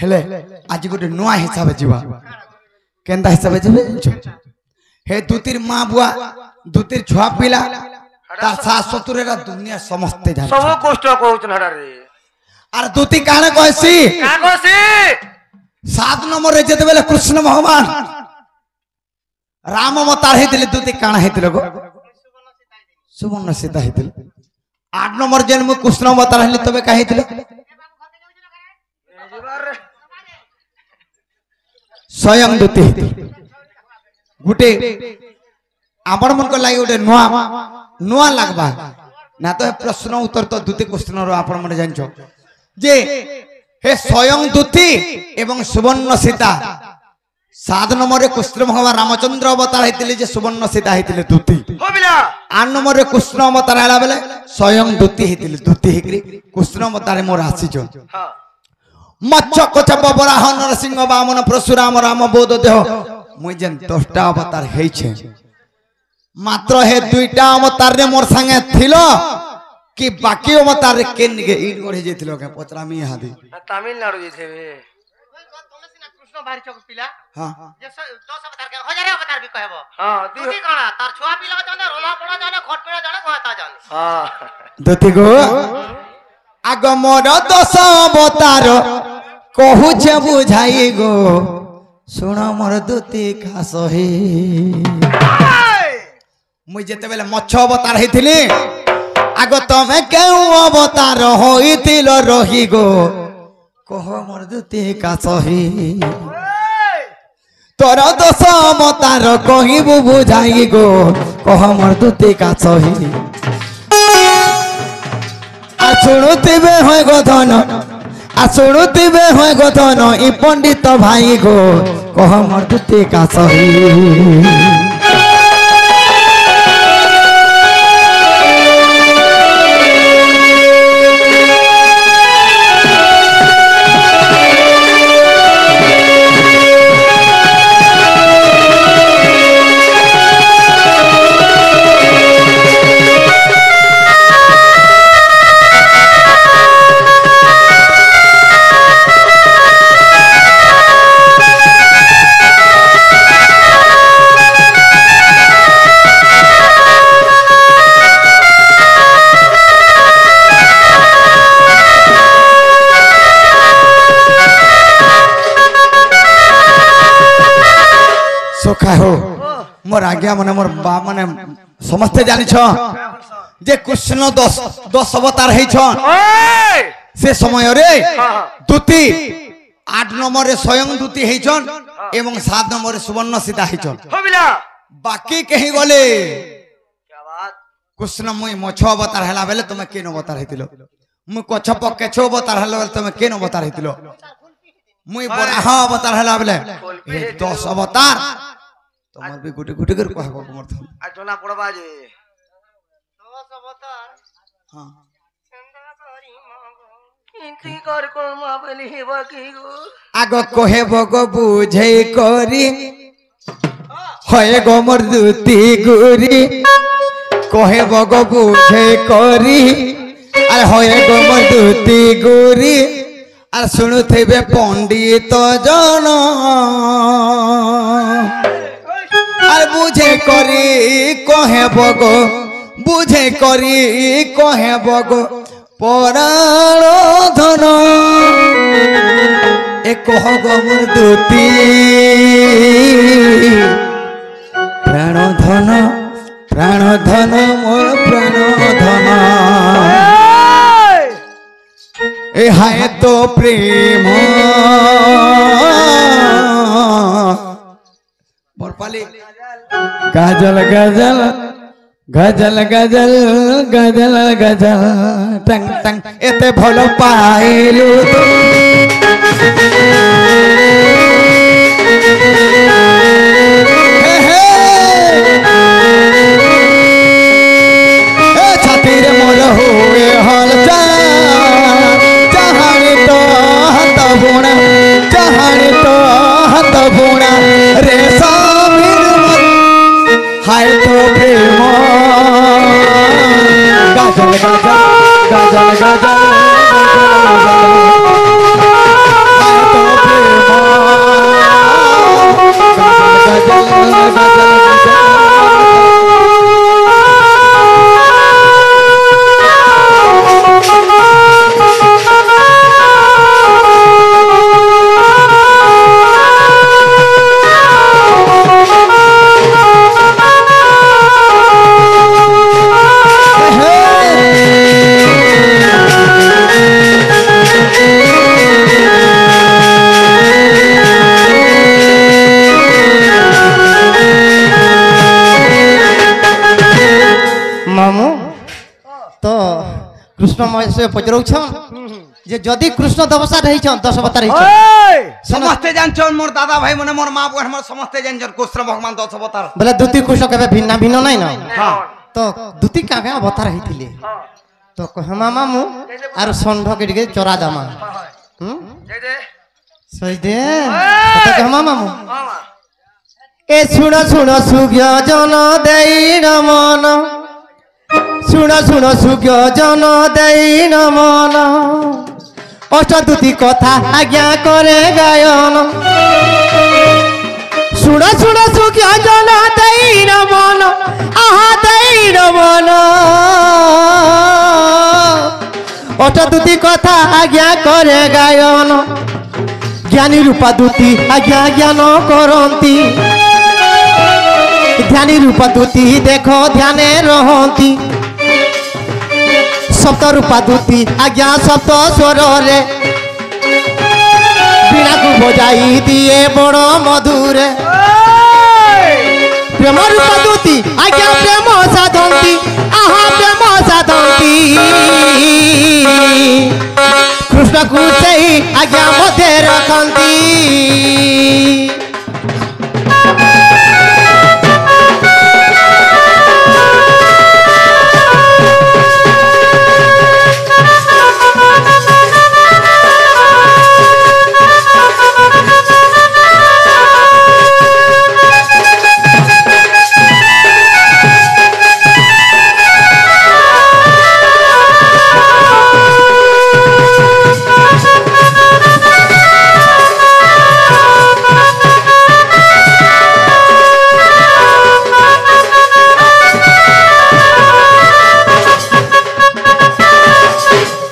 हेले आज गोटे नुआ हिसाब जीवा केंदा हिसाब जीवे हे दुतिर मां बुआ दुतिर छुआ पिला तार सास ससुरेरा दुनिया समस्ते जान सब कष्ट कहउछन हडा रे आर दुती काने कहसी का कहसी 7 नंबर रे जेते बेले कृष्ण भगवान राम अवतार हेतिले दुती काना हेतिले गो सुवर्ण सीता हेतिले 8 नंबर जेन मु कृष्ण अवतार हेले तबे का हेतिले स्वयं दुती गुटे आपण मन को लागि गुटे नुआ नुआ लागबा ना तो प्रश्न उत्तर तो दुती क्वेश्चन रो आपण मन जानछो जे हे स्वयं दुती एवं सुवर्ण सीता 7 नंबर रे कृष्ण भगवान रामचंद्र अवतार हेतिले जे सुवर्ण सीता हेतिले दुती हो बिला 8 नंबर रे कृष्ण अवतार हला बेले स्वयं दुती हेतिले दुती हेकरी कृष्ण अवतार मोर आसीजो हां मच्छ कच्छप बराह नरसिंह वामन परशुराम राम बोध देह मुई जेन 10टा अवतार हेइ छे मात्र हे 2टा अवतार रे मोर संगे थिलो कि बाकी अवतार रे केन गे इन गढे जेथिलो के पचरामी हादी तमिलनाडु जेथेबे कृष्ण बाहरी चक पिला हां जे 10 अवतार के हजार अवतार भी कहबो हां दुती काना तार छुआ पिला जाने रोना पड़ा जाने घट पड़ा जाने कहता जाने हां दुती गो आग मोर 10 अवतार कहू छे बुझाई गो सुन मोर दुती खास हे मुई जेते बेले मच्छ अवतार हेथिली आग तमे केउ अवतार होइतिलो रही गो कह मोर दुती खास हे तोर 10 अवतार कहिबु बुझाई गो कह मोर दुती खास हे आ सुनुतिबे होय गो धन आ सुनुतिबे होय गो धन ई पंडित भाई गो कह मोर दुती खास हे सोखा हो मोर आज्ञा माने मोर बा माने समस्ते जानि छ जे कृष्ण 10 अवतार है छन से समय रे दुती 8 नंबर रे स्वयं दुती है छन एवं 7 नंबर रे सुवर्ण सीता है छन हो बिला बाकी कहि गले क्या बात कृष्ण मुई मछ अवतार हला बेले तुमे केन अवतार हेतिलो मु कच्छप केछो अवतार हला बेले तुमे केन अवतार हेतिलो मुई बराह अवतार हला बेले 10 अवतार तमर भी गुटे गुटे कर कहबो मोर थम आ जोना पड़बा जे 10 अवतार हां चंदा करी मांगो इंती कर को माबली हेबा की गो आग कहेबो गो बुझे करी होय गो मोर दुती गुरी कहेबो गो बुझे करी अरे होय गो मोर दुती गुरी आर सुनुथेबे पंडित जन आर बुझे करी कहे बगो बुझे करी कहे बगो पराण धन ए कह गो मोर दुती प्राण धन मोर प्राण धन ए हाय तो प्रेम बरपाली गजल गजल गजल गजल गजल गजल टंग टंग एते भल पाइलु ए छाती रे मोर हुए हल चाहानी तो हत बुणा चाहानी तो हत बुणा रे हाय तो प्रेम गजल गजल गजल गजल समस्या पचरौछ जे जदि कृष्ण दशा रही 10 अवतार रही समस्ते जानछन मोर दादा भाई मने मोर मां बहन हमर समस्ते जानछन कृष्ण भगवान 10 अवतार बोले दूती कृष्ण केबे भिन्न भिन्न नहीं ना हां तो दूती का का अवतार रही तो कहमा मामू आर षंढ के चोरा दमा दे दे सही दे तो कहमा मामू ए सुन सुन सुज्ञ जन देई मन सुन सुन सुज्ञ जन देई मन अष्टदूती कथा आज्ञा करे गायन सुन सुन सुज्ञ जन देई मन आहा देई मन अष्टदूती कथा आज्ञा करे गायन ज्ञानी रूपा दूती आज्ञा ज्ञान करती ध्यानी रूपा दूती देखो ध्याने रहती सप्त रूपा दूती आज्ञा सप्त स्वर रे बीणा को बजाई दिए बड़ मधुरे प्रेम रूपा दूती आज्ञा प्रेम साधंती आहा प्रेम साधंती कृष्ण को सही आज्ञा मध्य रखती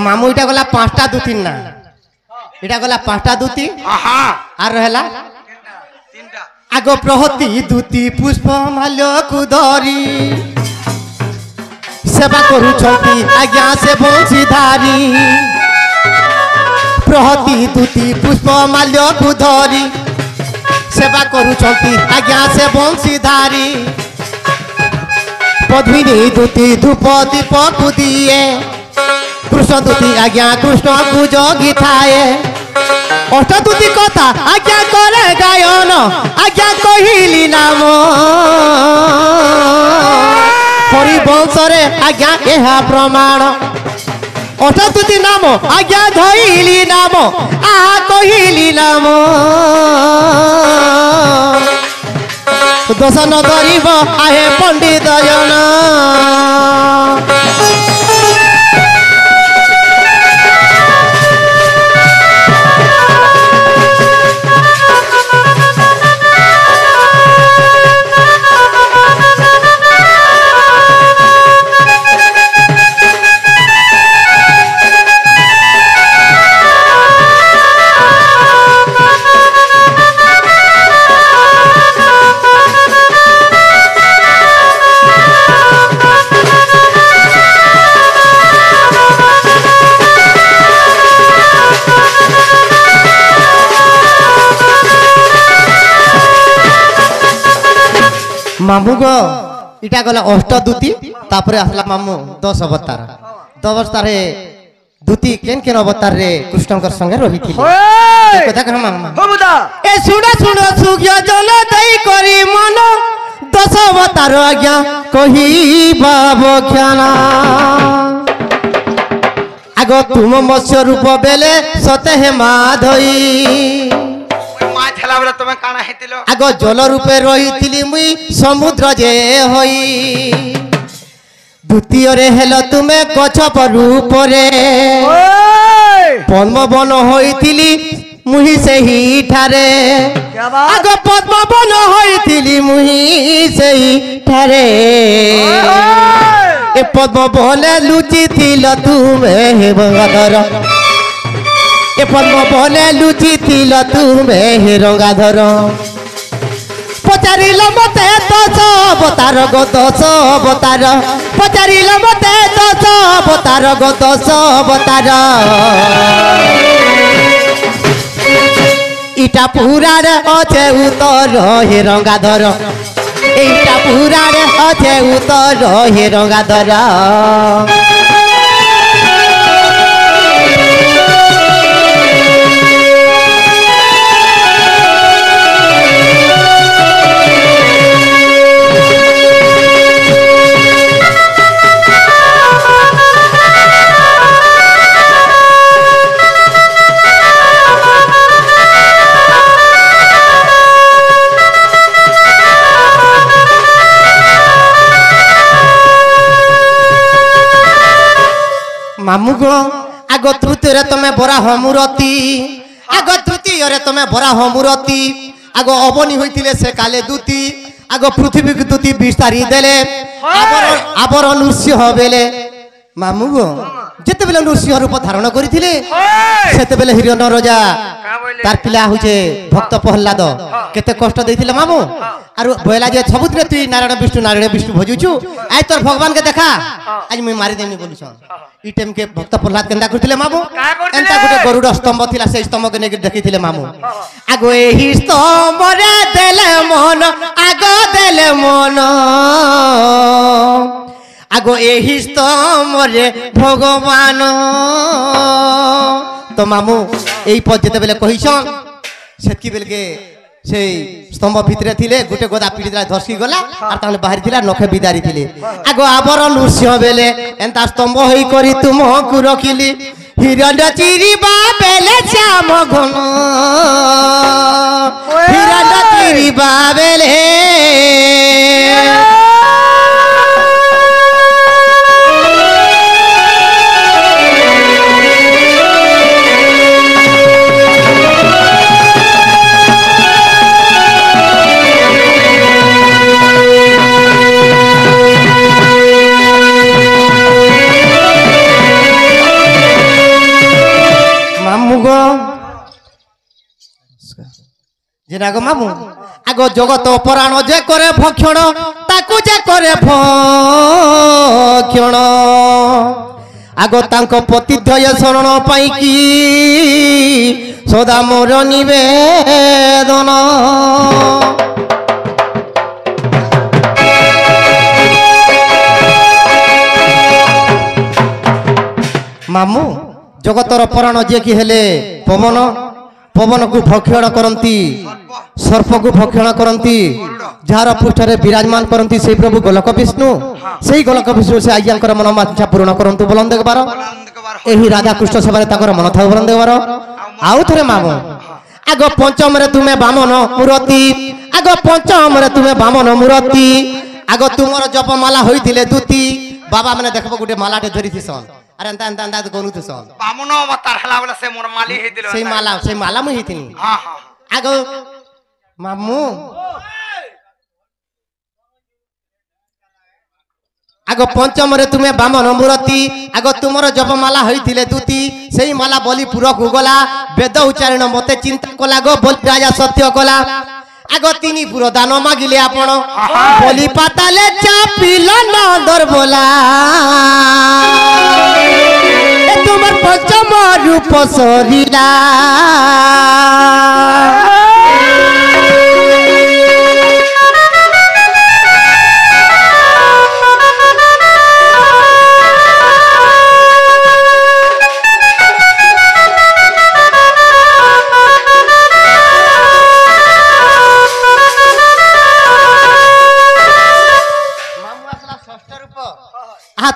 मामू इटा गला 5टा दूती ना इटा गला 5टा दूती आर रहला 3टा आगो प्रहती दूती पुष्प माल्य को धरी सेवा करूछंती आज्ञा से बंशीधारी प्रहती दूती पुष्प माल्य को धरी सेवा करूछंती आज्ञा से बंशीधारी पद्मिनी दूती धूप दीप को दिए कृष्ण दूती आज्ञा कृष्ण को जोगी थाए अष्टदूती कथा आज्ञा करे गायन आज्ञा कहिली नाम हरिवंश रे आज्ञा एहा प्रमाण अष्टदूती नाम आज्ञा धइली नाम आहा कहिली नाम दोष न धरिब आहे पंडित जन मामू गो इटा गला अष्टदूती तापरे आसला मामू 10 अवतार 10 अवतार दूती केन केन अवतार रे कृष्णकर संगे रही थी कथा कह मामा हो बुदा ए सुन सुन सुज्ञ जल दई करी मन 10 अवतार आज्ञा कही बाबो ख्याना आगो तुम मत्स्य रूप बेले सते हे माधई मां छला बला तमे काना हेतिलो आगो जल रूपे रही मुई समुद्र जे होई द्वितीय रे हेलो तुमे कच्छप रूप रे पद्म वन होइतिली मुही से ही ठारे आगो पद्म वन होइतिली मुही से ही ठारे ए पद्म बोले लुचि थिल तुमे हे गंगाधर ए पद्म बोले लुचि थिल तुमे हे रंगाधर पचारिल मते 10 अवतार गो 10 अवतार पचारिल मते 10 अवतार गो 10 अवतार इटा पूरा रे अछे उतर हे रंगाधर इटा पूरा रे अछे उतर हे रंगाधर মামু গো আগ তৃতীয় তুমি বরা হমুরতি আগ তৃতীয় তুমি বরা হমুরতি আগ অবনি হইতিলে সে কালে দুতি আগ পৃথিবীকে দুতি বিস্তারি দেলে আবর নৃসিংহ বেলে মামু গো যেতেবেলে নৃসিংহ রূপ ধারণ করিଥିଲେ সেতেবেলে হিরণ্য রাজা তার পিলা হচ্ছে ভক্ত প্রহ্লাদ কেতে কষ্ট দিয়েছিল মামু আর বইলা যে ସବୁদিন তুই নারায়ণ বিষ্ণু ভজুছু আজ তোর ভগবানকে দেখা আজ মুই মারি দেমি বলুছ ই টাইমকে ভক্ত প্রহ্লাদ কেন্দা করছিলে মামু এন্তা গোটে গরুড় স্তম্ভ ଥିଲା সেই স্তম্ভকে নেকি দেখিଥିଲେ মামু আগো এই স্তম্ভরে দেলে মন আগো দেলে মন আগো এই স্তম্ভরে ভগবান তো মামু এই পদ যেতেবেলে কহিছন সেতকি বেলকে সেই স্তম্ভ ভিতরে থিলে গোটে গদা পিড়ি দ্বারা ধরসি গলা আর তাহলে বাহারি থিলা নখে বিদারি থিলে আগো আবর নৃসিংহ বেলে এন্তা স্তম্ভ হই করি তুমকু রখিলি হিরণ্য চিরিবা বেলে শ্যাম ঘন হিরণ্য চিরিবা বেলে যেনাগো মামু আগ জগত পরাণ যে করে ভক্ষণ তাকু যে করে ভক্ষণ আগ তাঙ্ক পতিদ্বয় শরণ পাই কি সদা মোর নিবেদন মামু জগতর পরাণ যে কি হেলে পবন पवन को भक्षण करती सर्प को भक्षण करती जार पृष्ठरे विराजमान करती से प्रभु गोलक विष्णु से गोलक विष्णु से आज्ञा मन माछा पूर्ण करतु बोलन देखबार एही राधा कृष्ण सभारे ताकर मन था बोलन देखबार आउ थरे मामू आग पंचम रे तुमे बामन मूर्ति आग पंचम रे तुमे बामन मूर्ति आग तुमर जपमाला होइथिले दुती बाबा माने देखबो गुटे मालाटे धरिथिसन अरे अंता अंता अंता कोनु तुसन बामनो अवतार हला वाला से मोर माली हे दिलो से माला मु हिथिनी हां हां आगो मामू आगो पंचम रे तुमे बामन मूर्ति आगो तुमर जपमाला होइथिले दुती सेही माला बलि पुर को गला वेद उच्चारण मते चिंता कला गो बोल राजा सत्य कला आगो तिनी पुरो दान मागिले आपण बलि पाताले चापिल नंदर बोला ए तुमर पंचम रूप सरिला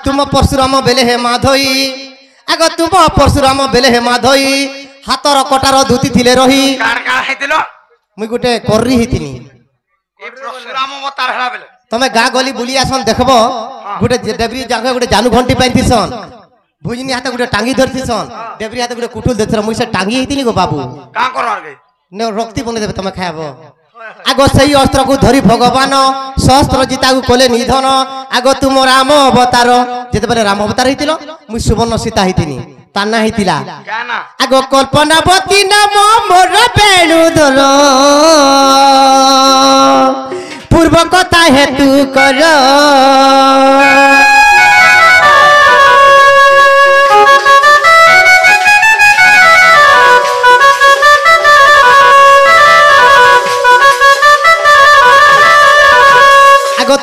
तुम परशुराम बेले हे माधई आग तुम परशुराम बेले हे माधई हातर कटार धुती थिले रही कार कार हे दिलो मुई गुटे कररी हितिनी ए परशुराम अवतार हला बेले तमे गा गली बुली आसन देखबो गुटे देबरी जागे गुटे जानू घंटी पाइथिसन भुजनी हाथ गुटे टांगी धरथिसन देबरी हाथ गुटे कुटुल देथर मुई से टांगी हितिनी गो बाबू का करवार गे ने रक्ति बने देबे तमे खायबो आगो सही अस्त्र को धरी भगवान सहस्त्र जीता को कोले निधन आगो तुम राम अवतार जेते बेले राम अवतार हितिलो मुई सुवर्ण सीता हितिनी ताना हितिला गाना आगो कल्पनावती नाम मोर वेणुधर पूर्व कथा हेतु कर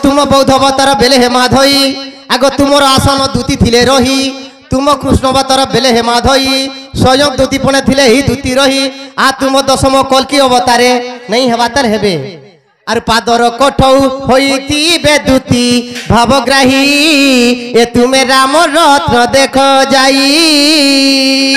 तुम बौद्ध अवतार बेले हे माधई आग तुमर आसन दूती थिले रही तुम कृष्ण अवतार बेले हे माधई स्वयं दूती पणे थिले ही दूती रही आ तुम दशम कल्की अवतारे नहीं अवतार हेबे आर पादर कठौ होईती बेदूती भावग्राही ए तुमे राम रत्न देख जाई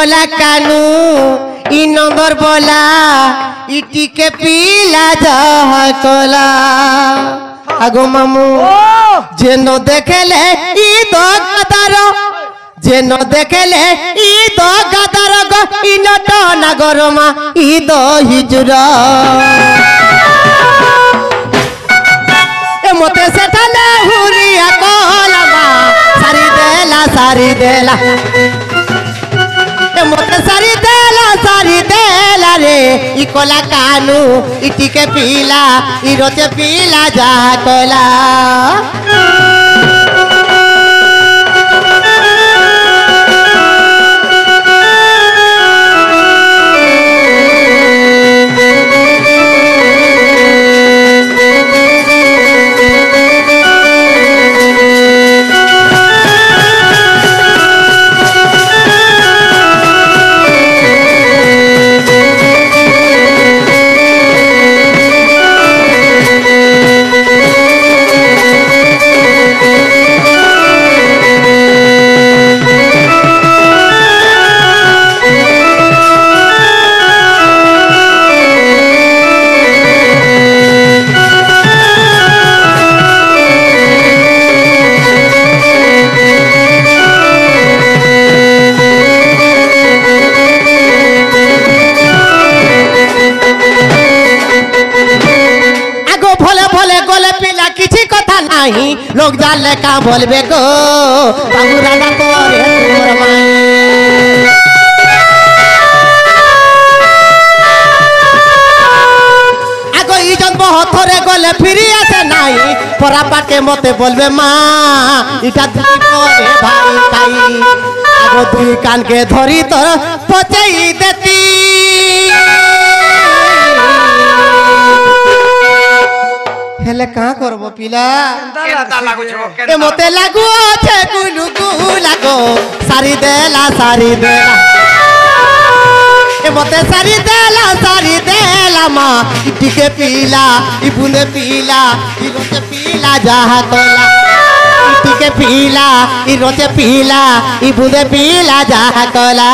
কলা কানু ই নন্দর বলা ইটিকে পিলা যাহা কলা আগো মামু যেন দেখলে ই দগাদার যেন দেখলে ই দগাদার গো ই নট নাগরমা ই দহিজুর এ মতে সেঠালে হুরিয়া কলামা সারি দেলা এ মতে সারি দেলা রে ই কলা কানু ইটিকে পিলা ই রচে পিলা যা কলা लोग जाले का बोलबे गो बाबू राणा तोरे तोर माई आगो इजन बहुत थोरे गोले फिरी आसे नाही परा पाटे मते बोलबे मा इटा दुई परे भाई ताई आगो दुई कान के धरी तोर पचई देती हेले कहाँ करबो पिला केनता लागु छो ए मते लागु আছে গুলু গুলাগো সারি দেলা এ মতে সারি দেলা মা ইটিকে পিলা ইবুনে পিলা ইরোতে পিলা যাহা কলা ইটিকে পিলা ইরোতে পিলা ইবুনে পিলা যাহা কলা